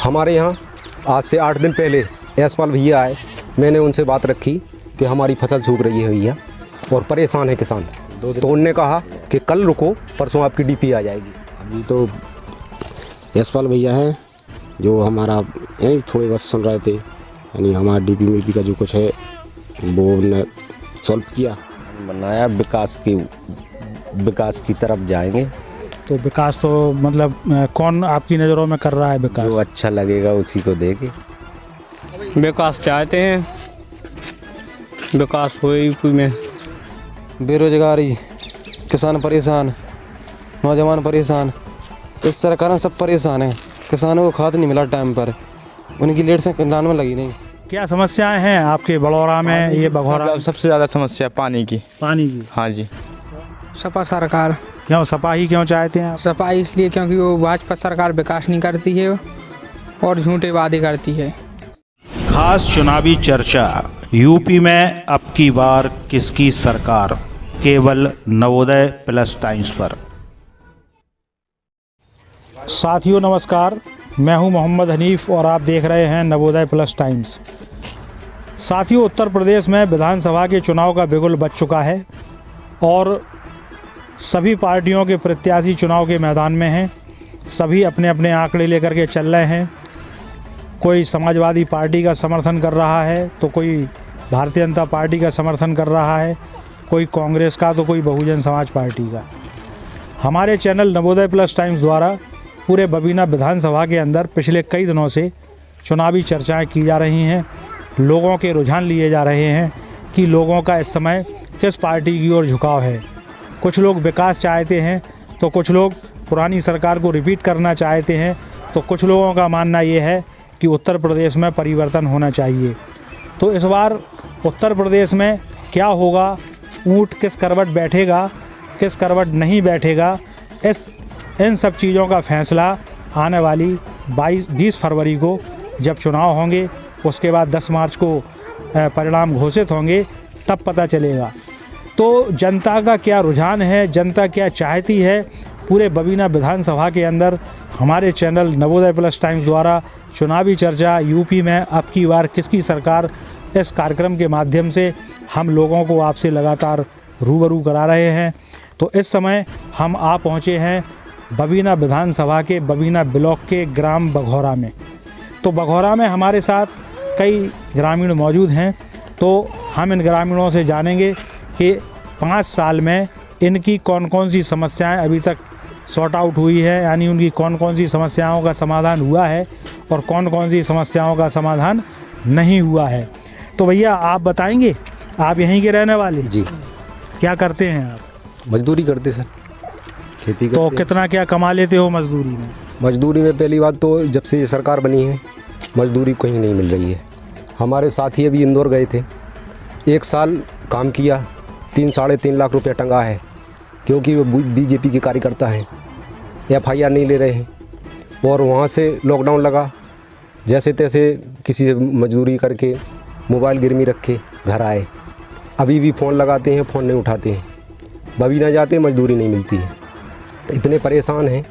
हमारे यहाँ आज से 8 दिन पहले यशपाल भैया आए, मैंने उनसे बात रखी कि हमारी फसल सूख रही है भैया और परेशान है किसान। तो उनने कहा कि कल रुको, परसों आपकी डीपी आ जाएगी। अभी तो यशपाल भैया हैं जो हमारा यहीं थोड़े बहुत सुन रहे थे, यानी हमारा डीपी का जो कुछ है वो उन्होंने सॉल्व किया, बनाया। विकास की तरफ जाएंगे। तो विकास तो मतलब कौन आपकी नज़रों में कर रहा है विकास? जो अच्छा लगेगा उसी को देंगे। विकास चाहते हैं, विकास हो यूपी में। बेरोजगारी, किसान परेशान, नौजवान परेशान, इस सरकार सब परेशान हैं। किसानों को खाद नहीं मिला टाइम पर, उनकी लेट से किसान में लगी नहीं। क्या समस्याएं हैं आपके बड़ौरा में? ये बघौरा सबसे ज़्यादा समस्या पानी की। हाँ जी। सपा सरकार। क्यों सपा ही क्यों चाहते हैं आप? सपा इसलिए क्योंकि वो भाजपा सरकार विकास नहीं करती है और झूठे वादे करती है। खास चुनावी चर्चा, यूपी में अब की बार किसकी सरकार, केवल नवोदय प्लस टाइम्स पर। साथियों नमस्कार, मैं हूं मोहम्मद हनीफ और आप देख रहे हैं नवोदय प्लस टाइम्स। साथियों, उत्तर प्रदेश में विधानसभा के चुनाव का बिगुल बज चुका है और सभी पार्टियों के प्रत्याशी चुनाव के मैदान में हैं। सभी अपने अपने आंकड़े लेकर के चल रहे हैं। कोई समाजवादी पार्टी का समर्थन कर रहा है तो कोई भारतीय जनता पार्टी का समर्थन कर रहा है, कोई कांग्रेस का तो कोई बहुजन समाज पार्टी का। हमारे चैनल नवोदय प्लस टाइम्स द्वारा पूरे बबीना विधानसभा के अंदर पिछले कई दिनों से चुनावी चर्चाएं की जा रही हैं। लोगों के रुझान लिए जा रहे हैं कि लोगों का इस समय किस पार्टी की ओर झुकाव है। कुछ लोग विकास चाहते हैं तो कुछ लोग पुरानी सरकार को रिपीट करना चाहते हैं, तो कुछ लोगों का मानना ये है कि उत्तर प्रदेश में परिवर्तन होना चाहिए। तो इस बार उत्तर प्रदेश में क्या होगा, ऊँट किस करवट बैठेगा, किस करवट नहीं बैठेगा, इन सब चीज़ों का फैसला आने वाली 20 फरवरी को जब चुनाव होंगे, उसके बाद 10 मार्च को परिणाम घोषित होंगे, तब पता चलेगा। तो जनता का क्या रुझान है, जनता क्या चाहती है, पूरे बबीना विधानसभा के अंदर हमारे चैनल नवोदय प्लस टाइम्स द्वारा चुनावी चर्चा, यूपी में अब की बार किसकी सरकार, इस कार्यक्रम के माध्यम से हम लोगों को आपसे लगातार रूबरू करा रहे हैं। तो इस समय हम आ पहुँचे हैं बबीना विधानसभा के बबीना ब्लॉक के ग्राम बघौरा में। तो बघौरा में हमारे साथ कई ग्रामीण मौजूद हैं, तो हम इन ग्रामीणों से जानेंगे कि 5 साल में इनकी कौन कौन सी समस्याएं अभी तक सॉर्ट आउट हुई है, यानी उनकी कौन कौन सी समस्याओं का समाधान हुआ है और कौन कौन सी समस्याओं का समाधान नहीं हुआ है। तो भैया आप बताएंगे, आप यहीं के रहने वाले? जी। क्या करते हैं आप? मजदूरी करते सर, खेती करते। तो कितना क्या कमा लेते हो मजदूरी में? मजदूरी में पहली बात तो जब से ये सरकार बनी है मजदूरी कहीं नहीं मिल रही है। हमारे साथी अभी इंदौर गए थे, 1 साल काम किया, 3-3.5 लाख रुपया टंगा है, क्योंकि वो बीजेपी के कार्यकर्ता हैं। FIR नहीं ले रहे हैं और वहाँ से लॉकडाउन लगा, जैसे तैसे किसी से मजदूरी करके मोबाइल गिरवी रखे घर आए। अभी भी फ़ोन लगाते हैं, फ़ोन नहीं उठाते हैं, बबीना जाते हैं, मजदूरी नहीं मिलती है। इतने परेशान हैं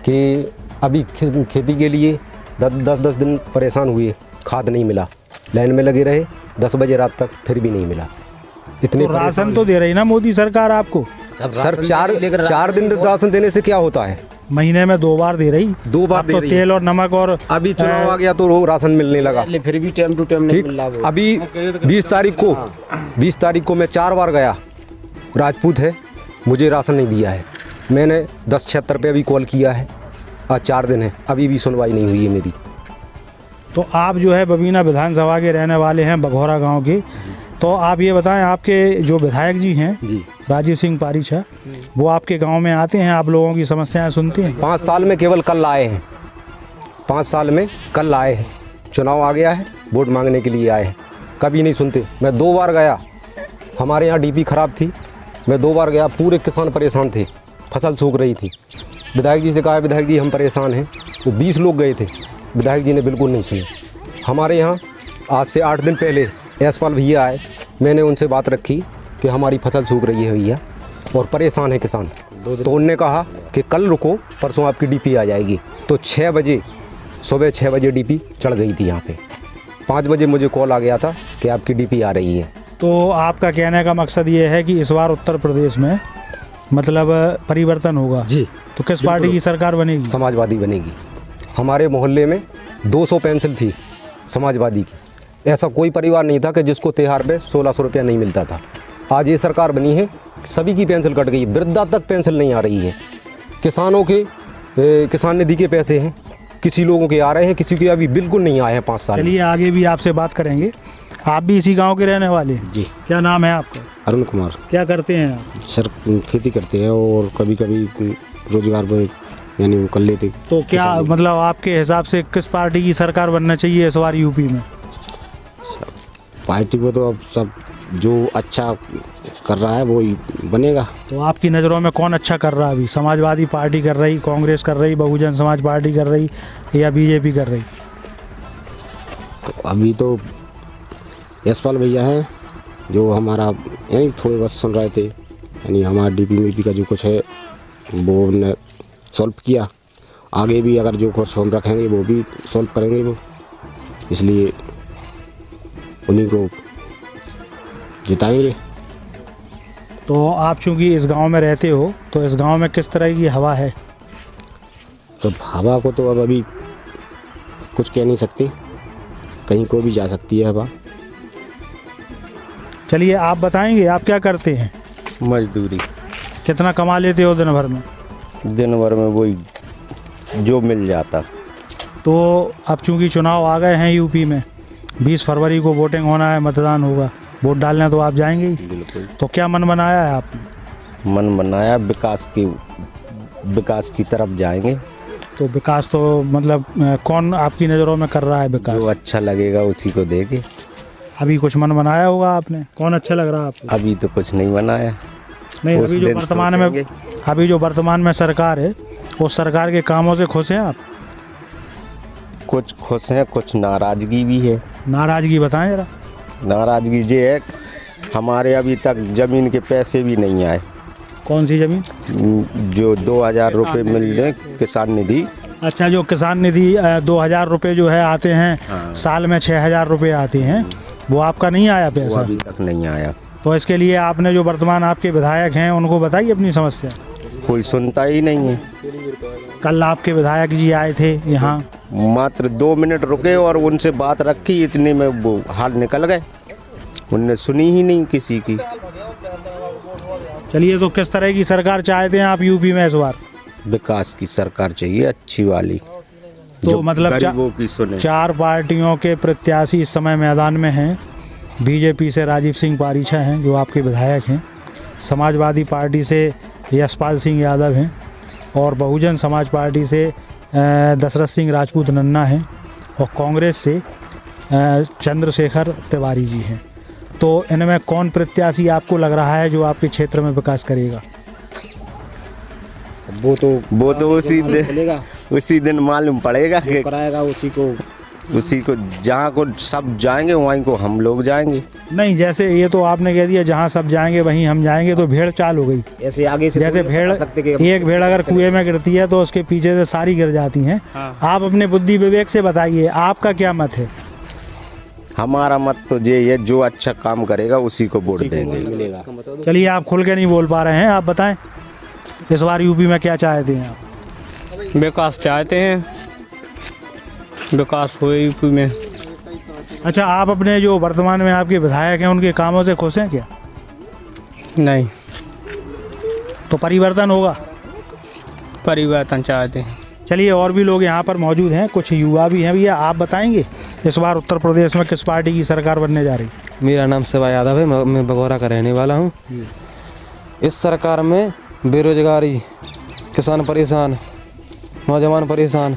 कि अभी खेती के लिए 10 दिन परेशान हुए, खाद नहीं मिला, लाइन में लगे रहे 10 बजे रात तक, फिर भी नहीं मिला। इतने तो राशन तो दे रही ना मोदी सरकार आपको? सर 4 दिन राशन देने से क्या होता है? महीने में 2 बार दे रही। 2 बार दे रही। तेल और नमक, और अभी चुनाव आ गया तो राशन मिलने लगा, फिर भी टाइम टू टाइम नहीं मिल रहा। अभी 20 तारीख को मैं 4 बार गया, राजपूत है, मुझे राशन नहीं दिया है। मैंने 1076 पे अभी कॉल किया है, आज 4 दिन है, अभी भी सुनवाई नहीं हुई है मेरी। तो आप जो है बबीना विधानसभा के रहने वाले हैं, बघौरा गांव के। तो आप ये बताएं, आपके जो विधायक जी हैं जी, राजीव सिंह पारीछा, वो आपके गांव में आते हैं, आप लोगों की समस्याएं सुनते हैं? 5 साल में केवल कल आए हैं, 5 साल में कल आए हैं। चुनाव आ गया है, वोट मांगने के लिए आए हैं, कभी नहीं सुनते। मैं 2 बार गया, हमारे यहाँ डीपी ख़राब थी, मैं 2 बार गया, पूरे किसान परेशान थे, फसल सूख रही थी। विधायक जी से कहा, विधायक जी हम परेशान हैं, तो 20 लोग गए थे, विधायक जी ने बिल्कुल नहीं सुने। हमारे यहाँ आज से 8 दिन पहले यशपाल भैया आए, मैंने उनसे बात रखी कि हमारी फसल सूख रही है भैया और परेशान है किसान। तो उनने कहा कि कल रुको, परसों आपकी डीपी आ जाएगी। तो 6 बजे सुबह 6 बजे डीपी चढ़ गई थी यहाँ पे। 5 बजे मुझे कॉल आ गया था कि आपकी डीपी आ रही है। तो आपका कहने का मकसद ये है कि इस बार उत्तर प्रदेश में मतलब परिवर्तन होगा जी। तो किस पार्टी की सरकार बनेगी? समाजवादी बनेगी। हमारे मोहल्ले में 200 पेंसिल थी समाजवादी की। ऐसा कोई परिवार नहीं था कि जिसको त्योहार पे 1600 रुपया नहीं मिलता था। आज ये सरकार बनी है, सभी की पेंसिल कट गई, वृद्धा तक पेंसिल नहीं आ रही है। किसानों के किसान निधि के पैसे हैं, किसी लोगों के आ रहे हैं, किसी के अभी बिल्कुल नहीं आए हैं 5 साल। चलिए आगे भी आपसे बात करेंगे। आप भी इसी गांव के रहने वाले हैं? जी। क्या नाम है आपका? अरुण कुमार। क्या करते हैं आप? सर खेती करते हैं और कभी कभी रोजगार पर यानी वो कर लेते। तो क्या मतलब आपके हिसाब से किस पार्टी की सरकार बनना चाहिए इस बार यूपी में? पार्टी को तो अब सब जो अच्छा कर रहा है वो ही बनेगा। तो आपकी नज़रों में कौन अच्छा कर रहा है अभी? समाजवादी पार्टी कर रही, कांग्रेस कर रही, बहुजन समाज पार्टी कर रही या बीजेपी कर रही? तो अभी तो यशपाल भैया हैं जो हमारा यानी थोड़े बहुत सुन रहे थे, यानी हमारा डीपी का जो कुछ है वो हमने सॉल्व किया। आगे भी अगर जो कुछ हम रखेंगे वो भी सॉल्व करेंगे वो, इसलिए उन्हीं को जिताएंगे। तो आप चूँकि इस गांव में रहते हो तो इस गांव में किस तरह की हवा है? तो हवा को तो अब अभी कुछ कह नहीं सकते, कहीं को भी जा सकती है हवा। चलिए आप बताएंगे आप क्या करते हैं? मजदूरी। कितना कमा लेते हो दिन भर में? दिन भर में वही जो मिल जाता। तो अब चूँकि चुनाव आ गए हैं यूपी में, 20 फरवरी को वोटिंग होना है, मतदान होगा, वोट डालने तो आप जाएंगे ही। बिल्कुल। तो क्या मन बनाया है आपने? मन बनाया विकास की तरफ जाएंगे। तो विकास तो मतलब कौन आपकी नज़रों में कर रहा है विकास? जो अच्छा लगेगा उसी को देंगे। अभी कुछ मन बनाया होगा आपने, कौन अच्छा लग रहा है आपको? अभी तो कुछ नहीं बनाया। नहीं, उस दिन सोचेंगे। अभी जो वर्तमान में सरकार है उस सरकार के कामों से खुश हैं आप? कुछ खुश हैं, कुछ नाराज़गी भी है। नाराज़गी बताएं जरा। नाराज़गी ये है हमारे अभी तक ज़मीन के पैसे भी नहीं आए। कौन सी ज़मीन? जो 2000 रुपये मिल रहे किसान निधि। अच्छा, जो किसान निधि 2000 रुपये जो है आते हैं। हाँ। साल में 6000 रुपये आते हैं, वो आपका नहीं आया वो पैसा? अभी तक नहीं आया। तो इसके लिए आपने जो वर्तमान आपके विधायक हैं उनको बताइए अपनी समस्या। कोई सुनता ही नहीं है। कल आपके विधायक जी आए थे यहाँ, मात्र 2 मिनट रुके और उनसे बात रखी, इतने में वो हाल निकल गए। उनने सुनी ही नहीं किसी की। चलिए तो किस तरह की सरकार चाहते हैं आप यूपी में इस बार? विकास की सरकार चाहिए, अच्छी वाली। तो जो मतलब गरीबों की सुने। 4 पार्टियों के प्रत्याशी इस समय मैदान में हैं। बीजेपी से राजीव सिंह पारीछा हैं जो आपके विधायक हैं, समाजवादी पार्टी से यशपाल सिंह यादव हैं और बहुजन समाज पार्टी से दशरथ सिंह राजपूत नन्ना हैं और कांग्रेस से चंद्रशेखर तिवारी जी हैं। तो इनमें कौन प्रत्याशी आपको लग रहा है जो आपके क्षेत्र में विकास करेगा? वो तो उसी दिन मालूम पड़ेगा कि कराएगा उसी को जहाँ को सब जाएंगे वहीं को हम लोग जाएंगे। नहीं, जैसे ये तो आपने कह दिया जहाँ सब जाएंगे वहीं हम जाएंगे, तो भेड़ चाल हो गई। ऐसे आगे से जैसे भेड़, एक भेड़ अगर कुएं में गिरती है तो उसके पीछे से सारी गिर जाती हैं। आप अपने बुद्धि विवेक से बताइए आपका क्या मत है? हमारा मत तो ये है जो अच्छा काम करेगा उसी को वोट देंगे। चलिए आप खुल के नहीं बोल पा रहे हैं, आप बताएं इस बार यूपी में क्या चाहते हैं आप? विकास चाहते हैं, विकास हो यूपी में। अच्छा, आप अपने जो वर्तमान में आपके विधायक हैं उनके कामों से खुश हैं क्या? नहीं। तो परिवर्तन होगा? परिवर्तन चाहते हैं। चलिए और भी लोग यहाँ पर मौजूद हैं, कुछ युवा भी हैं। भैया आप बताएंगे इस बार उत्तर प्रदेश में किस पार्टी की सरकार बनने जा रही? मेरा नाम शिवा यादव है, मैं बगौरा का रहने वाला हूँ। इस सरकार में बेरोजगारी, किसान परेशान, नौजवान परेशान,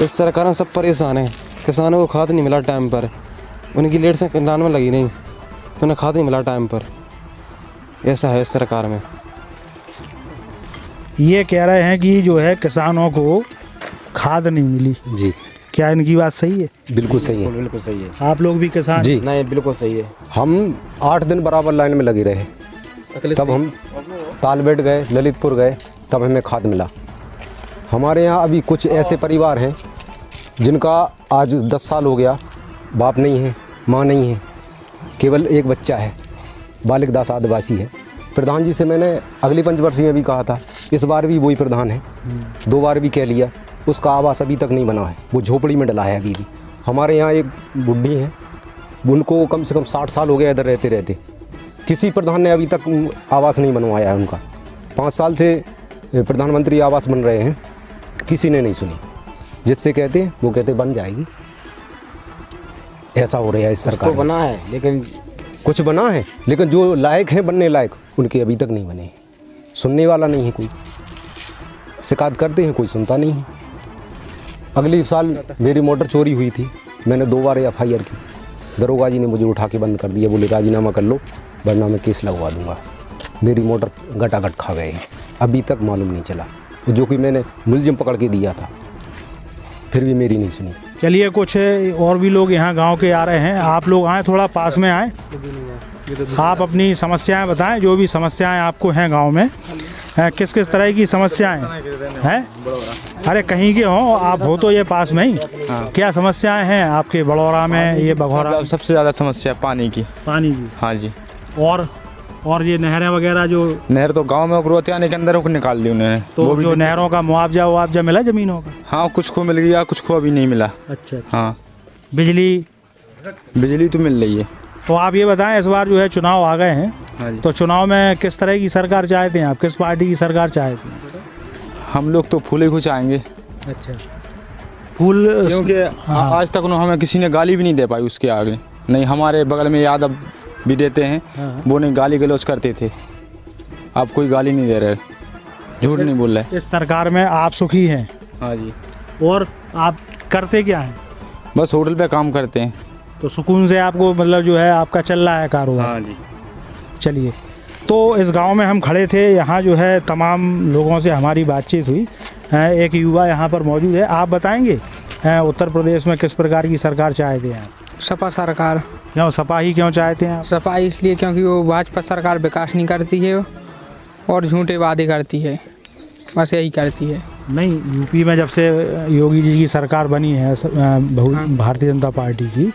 इस सरकार में सब परेशान हैं। किसानों को खाद नहीं मिला टाइम पर, उनकी लेट से किसान में लगी नहीं, तो उन्हें खाद नहीं मिला टाइम पर। ऐसा है इस सरकार में। ये कह रहे हैं कि जो है किसानों को खाद नहीं मिली जी। क्या इनकी बात सही है? बिल्कुल सही है। बिल्कुल सही है आप लोग भी किसान? जी नहीं, बिल्कुल सही है। हम 8 दिन बराबर लाइन में लगे रहे, तब हम तालबेट गए, ललितपुर गए, तब हमें खाद मिला। हमारे यहाँ अभी कुछ ऐसे परिवार हैं जिनका आज 10 साल हो गया, बाप नहीं है, माँ नहीं है, केवल एक बच्चा है, बालिक दास आदिवासी है। प्रधान जी से मैंने अगली पंचवर्षीय में भी कहा था, इस बार भी वही प्रधान है, 2 बार भी कह लिया, उसका आवास अभी तक नहीं बना है, वो झोपड़ी में डला है अभी भी। हमारे यहाँ एक बुढ़ी है, उनको कम से कम 60 साल हो गया इधर रहते रहते, किसी प्रधान ने अभी तक आवास नहीं बनवाया है उनका। 5 साल से प्रधानमंत्री आवास बन रहे हैं, किसी ने नहीं सुनी। जिससे कहते हैं वो कहते बन जाएगी, ऐसा हो रहा है इस सरकार तो बना है, लेकिन कुछ बना है, लेकिन जो लायक हैं बनने लायक, उनके अभी तक नहीं बने हैं। सुनने वाला नहीं है कोई, शिकायत करते हैं, कोई सुनता नहीं है। अगले साल मेरी मोटर चोरी हुई थी, मैंने 2 बार FIR की, दरोगा जी ने मुझे उठा के बंद कर दिया, बोले राजीनामा कर लो वरना मैं केस लगवा दूंगा। मेरी मोटर गटागट खा गए हैं, अभी तक मालूम नहीं चला, जो कि मैंने मुलजिम पकड़ के दिया था, फिर भी मेरी नहीं सुनी। चलिए, कुछ और भी लोग यहाँ गांव के आ रहे हैं, आप लोग आएँ, थोड़ा पास में आएँ, आप अपनी समस्याएं बताएं, जो भी समस्याएं आपको हैं गांव में, किस किस तरह की समस्याएं हैं। अरे कहीं के हो आप, हो तो ये पास में ही। क्या समस्याएं हैं आपके बड़ौरा में, ये बघौरा? सबसे ज़्यादा समस्या पानी की। पानी की? हाँ जी। और ये नहरें वगैरह, जो नहर तो गांव में रोते आने के अंदर को निकाल दी उन्होंने। तो जो नहरों का मुआवजा मिला ज़मीनों का? हाँ, कुछ को मिल गया, कुछ को अभी नहीं मिला। अच्छा। हाँ। बिजली तो मिल रही है। तो आप ये बताएं, इस बार जो है चुनाव आ गए हैं, हाँ जी। तो चुनाव में किस तरह की सरकार चाहते हैं आप, किस पार्टी की सरकार चाहते हैं? हम लोग तो फूले को चाहेंगे। अच्छा। फूल, क्योंकि आज तक हमें किसी ने गाली भी नहीं दे पाई उसके आगे। नहीं, हमारे बगल में यादव भी देते हैं, वो नहीं गाली गलौज करते थे, आप कोई गाली नहीं दे रहे, झूठ नहीं बोल रहे। इस सरकार में आप सुखी हैं? हाँ जी। और आप करते क्या हैं? बस होटल पे काम करते हैं। तो सुकून से आपको, मतलब जो है आपका चल रहा है कारोबार? हाँ जी। चलिए, तो इस गांव में हम खड़े थे, यहाँ जो है तमाम लोगों से हमारी बातचीत हुई। एक युवा यहाँ पर मौजूद है, आप बताएंगे उत्तर प्रदेश में किस प्रकार की सरकार चाहते हैं आप? सपा सरकार। क्यों सपा ही क्यों चाहते हैं आप? सपा इसलिए क्योंकि वो भाजपा सरकार विकास नहीं करती है और झूठे वादे करती है, बस यही करती है। नहीं, यूपी में जब से योगी जी की सरकार बनी है, भारतीय जनता पार्टी की,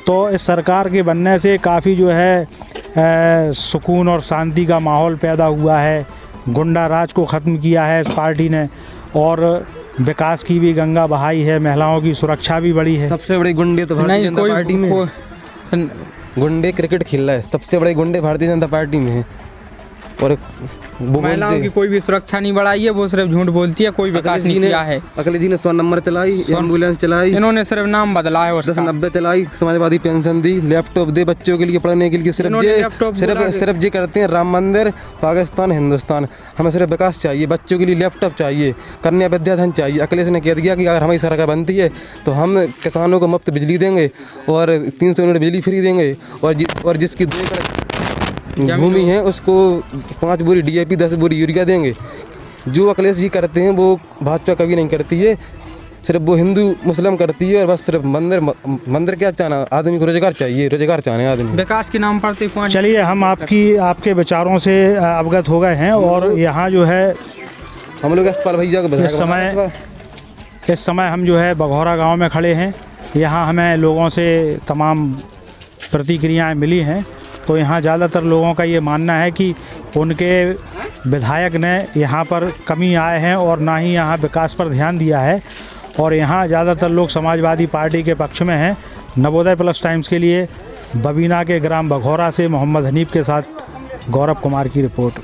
तो इस सरकार के बनने से काफ़ी जो है सुकून और शांति का माहौल पैदा हुआ है। गुंडा राज को ख़त्म किया है इस पार्टी ने, और विकास की भी गंगा बहाई है, महिलाओं की सुरक्षा भी बढ़ी है। सबसे बड़े गुंडे तो भारतीय जनता पार्टी में, गुंडे क्रिकेट खेल रहा है, सबसे बड़े गुंडे भारतीय जनता पार्टी में है। और महिलाओं की कोई भी सुरक्षा नहीं बढ़ाई है, वो सिर्फ झूठ बोलती है, कोई विकास नहीं किया है। अखिलेश जी ने 100 नंबर चलाई, एम्बुलेंस चलाई, इन्होंने सिर्फ नाम बदला है। 1090 चलाई, समाजवादी पेंशन दी, लैपटॉप दे बच्चों के लिए पढ़ने के लिए, सिर्फ ये करते हैं राम मंदिर, पाकिस्तान, हिंदुस्तान। हमें सिर्फ विकास चाहिए, बच्चों के लिए लैपटॉप चाहिए, कन्या विद्याधन चाहिए। अखिलेश ने कह दिया कि अगर हमारी सरकार बनती है तो हम किसानों को मुफ्त बिजली देंगे और 300 यूनिट बिजली फ्री देंगे, और जिसकी 2 एकड़ भूमि है उसको 5 बोरी DAP 10 बोरी यूरिया देंगे। जो अखिलेश जी करते हैं वो भाजपा कभी नहीं करती है, सिर्फ वो हिंदू मुस्लिम करती है। और बस सिर्फ मंदिर क्या चाहना, आदमी को रोजगार चाहिए, रोजगार चाहने आदमी, विकास के नाम पर। चलिए, हम आपके विचारों से अवगत हो गए हैं, और यहाँ जो है हम लोग यशपाल भैया को इस समय हम जो है बघौरा गांव में खड़े हैं। यहाँ हमें लोगों से तमाम प्रतिक्रियाएं मिली हैं, तो यहाँ ज़्यादातर लोगों का ये मानना है कि उनके विधायक ने यहाँ पर कमी आए हैं और ना ही यहाँ विकास पर ध्यान दिया है, और यहाँ ज़्यादातर लोग समाजवादी पार्टी के पक्ष में हैं। नवोदय प्लस टाइम्स के लिए बबीना के ग्राम बघौरा से मोहम्मद हनीफ के साथ गौरव कुमार की रिपोर्ट।